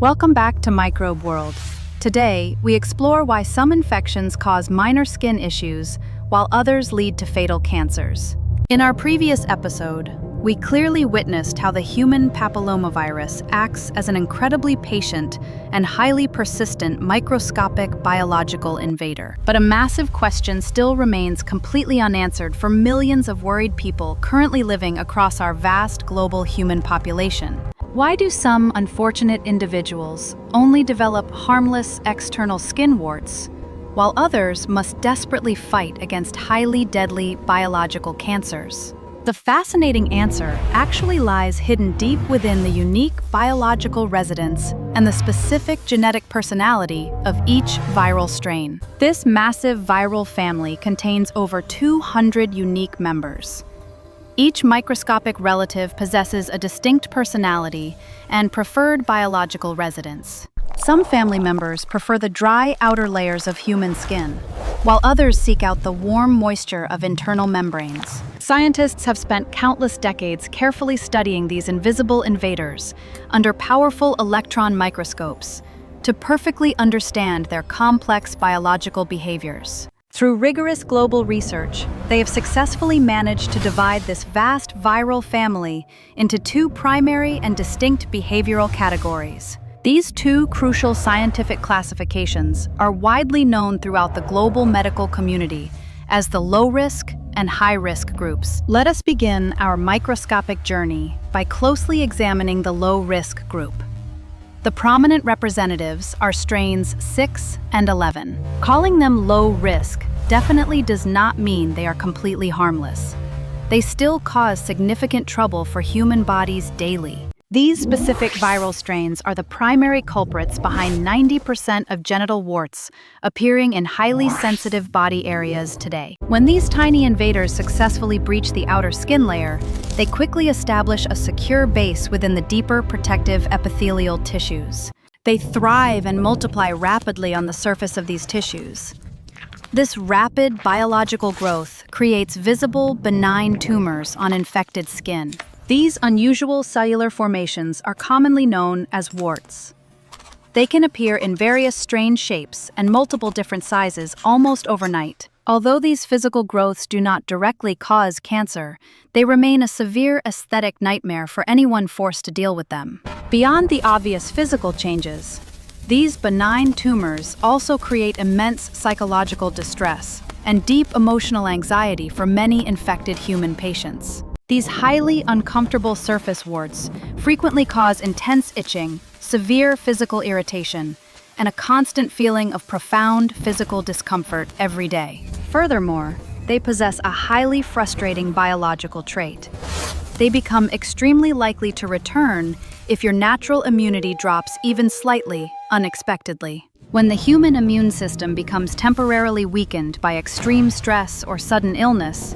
Welcome back to Microbe World. Today, we explore why some infections cause minor skin issues while others lead to fatal cancers. In our previous episode, we clearly witnessed how the human papillomavirus acts as an incredibly patient and highly persistent microscopic biological invader. But a massive question still remains completely unanswered for millions of worried people currently living across our vast global human population. Why do some unfortunate individuals only develop harmless external skin warts, while others must desperately fight against highly deadly biological cancers? The fascinating answer actually lies hidden deep within the unique biological residence and the specific genetic personality of each viral strain. This massive viral family contains over 200 unique members. Each microscopic relative possesses a distinct personality and preferred biological residence. Some family members prefer the dry outer layers of human skin, while others seek out the warm moisture of internal membranes. Scientists have spent countless decades carefully studying these invisible invaders under powerful electron microscopes to perfectly understand their complex biological behaviors. Through rigorous global research, they have successfully managed to divide this vast viral family into two primary and distinct behavioral categories. These two crucial scientific classifications are widely known throughout the global medical community as the low-risk and high-risk groups. Let us begin our microscopic journey by closely examining the low-risk group. The prominent representatives are strains 6 and 11. Calling them low risk definitely does not mean they are completely harmless. They still cause significant trouble for human bodies daily. These specific viral strains are the primary culprits behind 90% of genital warts appearing in highly sensitive body areas today. When these tiny invaders successfully breach the outer skin layer, they quickly establish a secure base within the deeper protective epithelial tissues. They thrive and multiply rapidly on the surface of these tissues. This rapid biological growth creates visible, benign tumors on infected skin. These unusual cellular formations are commonly known as warts. They can appear in various strange shapes and multiple different sizes almost overnight. Although these physical growths do not directly cause cancer, they remain a severe aesthetic nightmare for anyone forced to deal with them. Beyond the obvious physical changes, these benign tumors also create immense psychological distress and deep emotional anxiety for many infected human patients. These highly uncomfortable surface warts frequently cause intense itching, severe physical irritation, and a constant feeling of profound physical discomfort every day. Furthermore, they possess a highly frustrating biological trait. They become extremely likely to return if your natural immunity drops even slightly, unexpectedly. When the human immune system becomes temporarily weakened by extreme stress or sudden illness,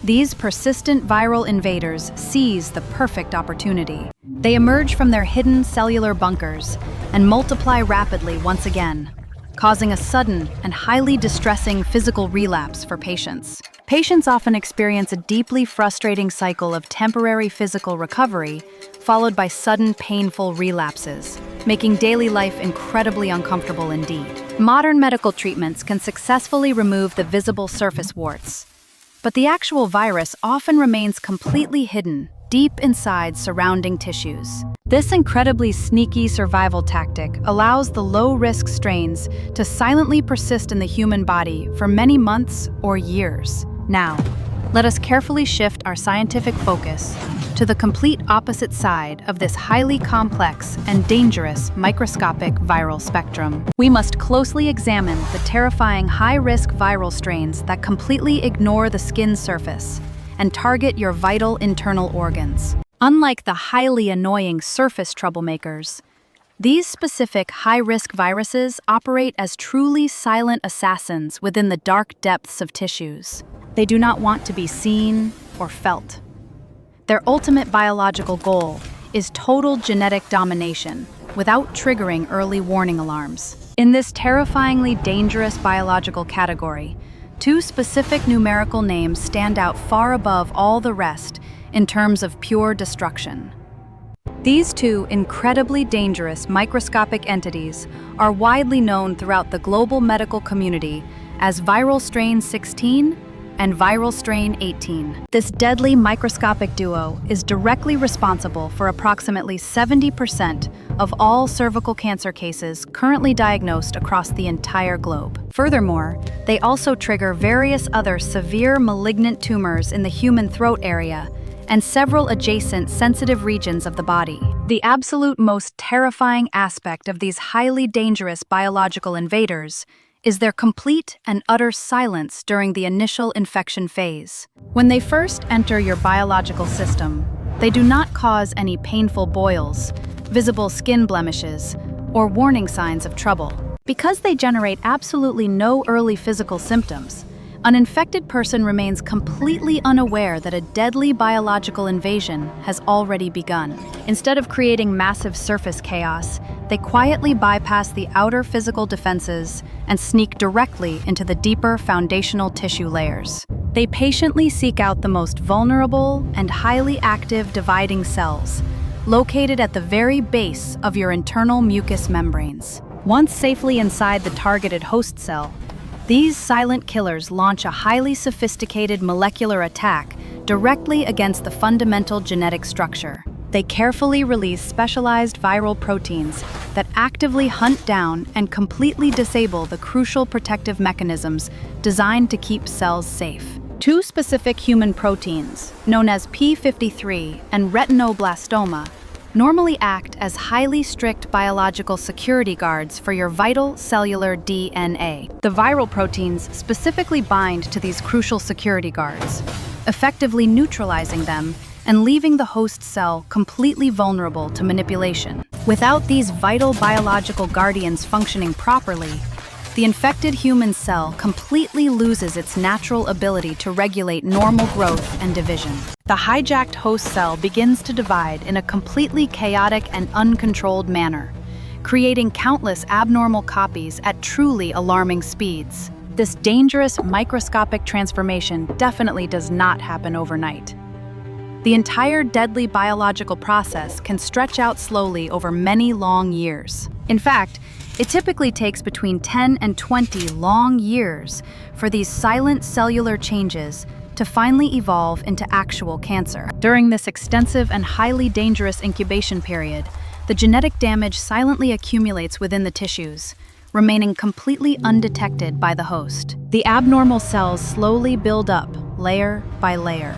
these persistent viral invaders seize the perfect opportunity. They emerge from their hidden cellular bunkers and multiply rapidly once again, causing a sudden and highly distressing physical relapse for patients. Patients often experience a deeply frustrating cycle of temporary physical recovery, followed by sudden painful relapses, making daily life incredibly uncomfortable indeed. Modern medical treatments can successfully remove the visible surface warts, but the actual virus often remains completely hidden deep inside surrounding tissues. This incredibly sneaky survival tactic allows the low-risk strains to silently persist in the human body for many months or years. Now, let us carefully shift our scientific focus to the complete opposite side of this highly complex and dangerous microscopic viral spectrum. We must closely examine the terrifying high-risk viral strains that completely ignore the skin surface and target your vital internal organs. Unlike the highly annoying surface troublemakers, these specific high-risk viruses operate as truly silent assassins within the dark depths of tissues. They do not want to be seen or felt. Their ultimate biological goal is total genetic domination without triggering early warning alarms. In this terrifyingly dangerous biological category, two specific numerical names stand out far above all the rest in terms of pure destruction: These two incredibly dangerous microscopic entities are widely known throughout the global medical community as viral strain 16 and viral strain 18. This deadly microscopic duo is directly responsible for approximately 70% of all cervical cancer cases currently diagnosed across the entire globe. Furthermore, they also trigger various other severe malignant tumors in the human throat area and several adjacent sensitive regions of the body. The absolute most terrifying aspect of these highly dangerous biological invaders is their complete and utter silence during the initial infection phase. When they first enter your biological system, they do not cause any painful boils, visible skin blemishes, or warning signs of trouble. Because they generate absolutely no early physical symptoms, an infected person remains completely unaware that a deadly biological invasion has already begun. Instead of creating massive surface chaos, they quietly bypass the outer physical defenses and sneak directly into the deeper foundational tissue layers. They patiently seek out the most vulnerable and highly active dividing cells, located at the very base of your internal mucous membranes. Once safely inside the targeted host cell, these silent killers launch a highly sophisticated molecular attack directly against the fundamental genetic structure. They carefully release specialized viral proteins that actively hunt down and completely disable the crucial protective mechanisms designed to keep cells safe. Two specific human proteins, known as p53 and retinoblastoma, normally act as highly strict biological security guards for your vital cellular DNA. The viral proteins specifically bind to these crucial security guards, effectively neutralizing them and leaving the host cell completely vulnerable to manipulation. Without these vital biological guardians functioning properly, the infected human cell completely loses its natural ability to regulate normal growth and division. The hijacked host cell begins to divide in a completely chaotic and uncontrolled manner, creating countless abnormal copies at truly alarming speeds. This dangerous microscopic transformation definitely does not happen overnight. The entire deadly biological process can stretch out slowly over many long years. In fact, it typically takes between 10 and 20 long years for these silent cellular changes to finally evolve into actual cancer. During this extensive and highly dangerous incubation period, the genetic damage silently accumulates within the tissues, remaining completely undetected by the host. The abnormal cells slowly build up, layer by layer,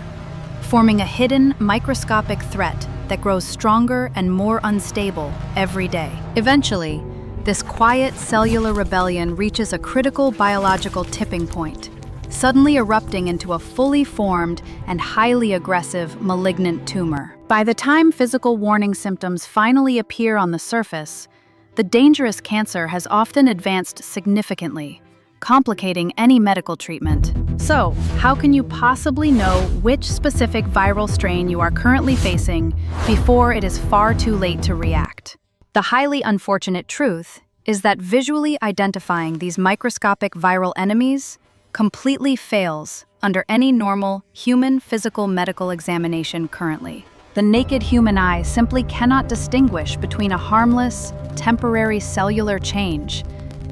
forming a hidden microscopic threat that grows stronger and more unstable every day. Eventually, this quiet cellular rebellion reaches a critical biological tipping point, suddenly erupting into a fully formed and highly aggressive malignant tumor. By the time physical warning symptoms finally appear on the surface, the dangerous cancer has often advanced significantly, complicating any medical treatment. So, how can you possibly know which specific viral strain you are currently facing before it is far too late to react? The highly unfortunate truth is that visually identifying these microscopic viral enemies completely fails under any normal human physical medical examination currently. The naked human eye simply cannot distinguish between a harmless, temporary cellular change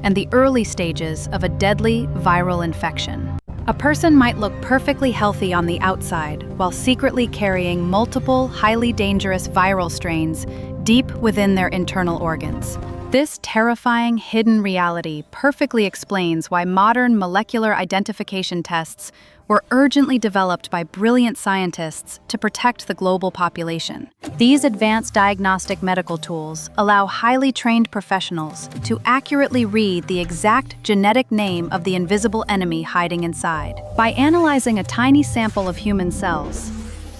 and the early stages of a deadly viral infection. A person might look perfectly healthy on the outside while secretly carrying multiple highly dangerous viral strains deep within their internal organs. This terrifying hidden reality perfectly explains why modern molecular identification tests were urgently developed by brilliant scientists to protect the global population. These advanced diagnostic medical tools allow highly trained professionals to accurately read the exact genetic name of the invisible enemy hiding inside. By analyzing a tiny sample of human cells,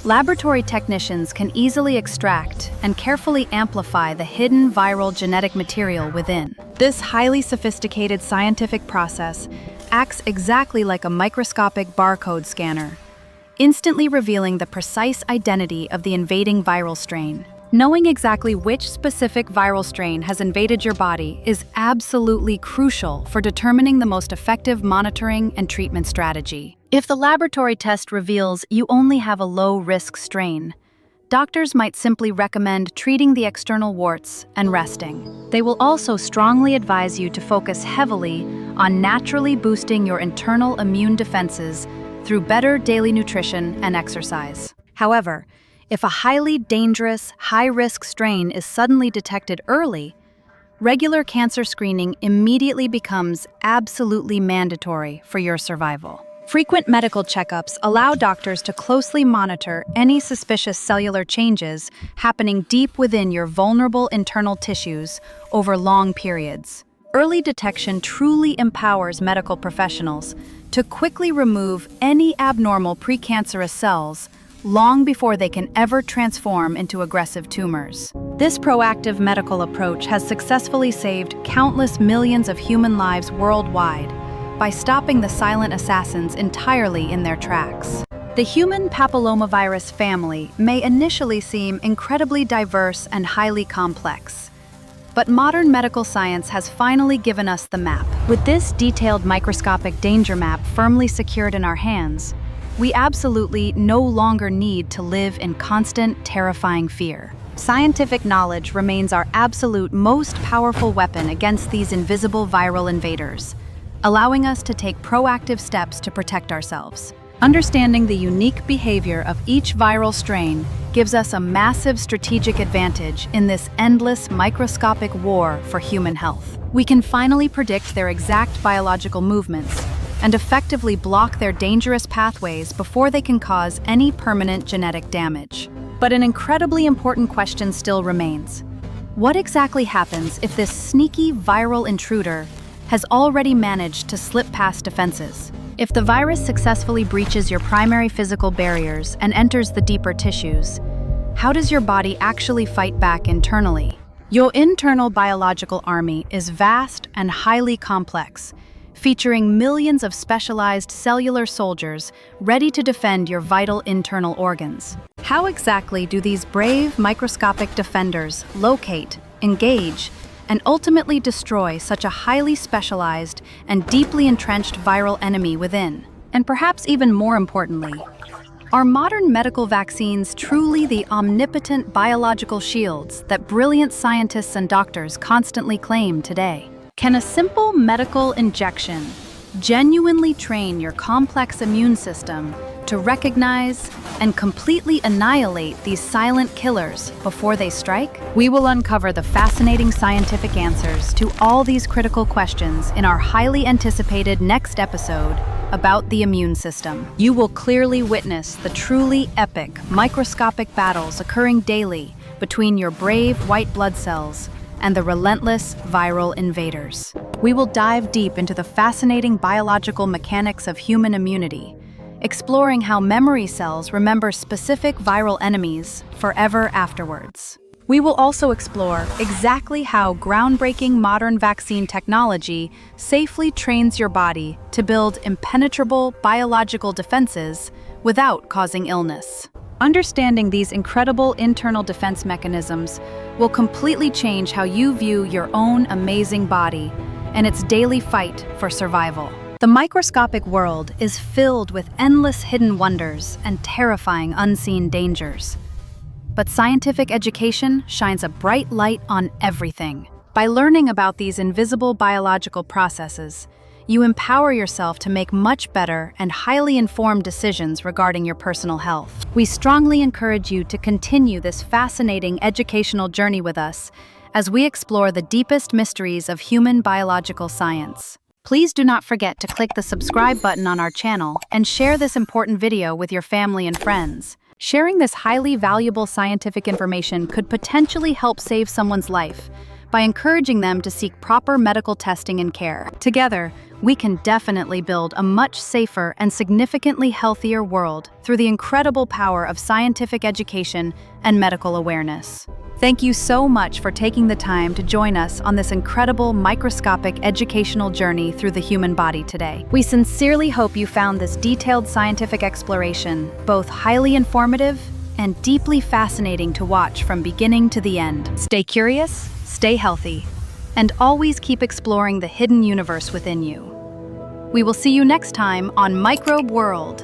laboratory technicians can easily extract and carefully amplify the hidden viral genetic material within. This highly sophisticated scientific process acts exactly like a microscopic barcode scanner, instantly revealing the precise identity of the invading viral strain. Knowing exactly which specific viral strain has invaded your body is absolutely crucial for determining the most effective monitoring and treatment strategy. If the laboratory test reveals you only have a low-risk strain, doctors might simply recommend treating the external warts and resting. They will also strongly advise you to focus heavily on naturally boosting your internal immune defenses through better daily nutrition and exercise. However, if a highly dangerous, high-risk strain is suddenly detected early, regular cancer screening immediately becomes absolutely mandatory for your survival. Frequent medical checkups allow doctors to closely monitor any suspicious cellular changes happening deep within your vulnerable internal tissues over long periods. Early detection truly empowers medical professionals to quickly remove any abnormal precancerous cells long before they can ever transform into aggressive tumors. This proactive medical approach has successfully saved countless millions of human lives worldwide by stopping the silent assassins entirely in their tracks. The human papillomavirus family may initially seem incredibly diverse and highly complex, but modern medical science has finally given us the map. With this detailed microscopic danger map firmly secured in our hands, we absolutely no longer need to live in constant, terrifying fear. Scientific knowledge remains our absolute most powerful weapon against these invisible viral invaders, allowing us to take proactive steps to protect ourselves. Understanding the unique behavior of each viral strain gives us a massive strategic advantage in this endless microscopic war for human health. We can finally predict their exact biological movements and effectively block their dangerous pathways before they can cause any permanent genetic damage. But an incredibly important question still remains. What exactly happens if this sneaky viral intruder has already managed to slip past defenses? If the virus successfully breaches your primary physical barriers and enters the deeper tissues, how does your body actually fight back internally? Your internal biological army is vast and highly complex, featuring millions of specialized cellular soldiers ready to defend your vital internal organs. How exactly do these brave microscopic defenders locate, engage, and ultimately destroy such a highly specialized and deeply entrenched viral enemy within? And perhaps even more importantly, are modern medical vaccines truly the omnipotent biological shields that brilliant scientists and doctors constantly claim today? Can a simple medical injection genuinely train your complex immune system to recognize and completely annihilate these silent killers before they strike? We will uncover the fascinating scientific answers to all these critical questions in our highly anticipated next episode about the immune system. You will clearly witness the truly epic microscopic battles occurring daily between your brave white blood cells and the relentless viral invaders. We will dive deep into the fascinating biological mechanics of human immunity, exploring how memory cells remember specific viral enemies forever afterwards. We will also explore exactly how groundbreaking modern vaccine technology safely trains your body to build impenetrable biological defenses without causing illness. Understanding these incredible internal defense mechanisms will completely change how you view your own amazing body and its daily fight for survival. The microscopic world is filled with endless hidden wonders and terrifying unseen dangers. But scientific education shines a bright light on everything. By learning about these invisible biological processes, you empower yourself to make much better and highly informed decisions regarding your personal health. We strongly encourage you to continue this fascinating educational journey with us as we explore the deepest mysteries of human biological science. Please do not forget to click the subscribe button on our channel and share this important video with your family and friends. Sharing this highly valuable scientific information could potentially help save someone's life by encouraging them to seek proper medical testing and care. Together, we can definitely build a much safer and significantly healthier world through the incredible power of scientific education and medical awareness. Thank you so much for taking the time to join us on this incredible microscopic educational journey through the human body today. We sincerely hope you found this detailed scientific exploration both highly informative and deeply fascinating to watch from beginning to the end. Stay curious, stay healthy, and always keep exploring the hidden universe within you. We will see you next time on Microbe World.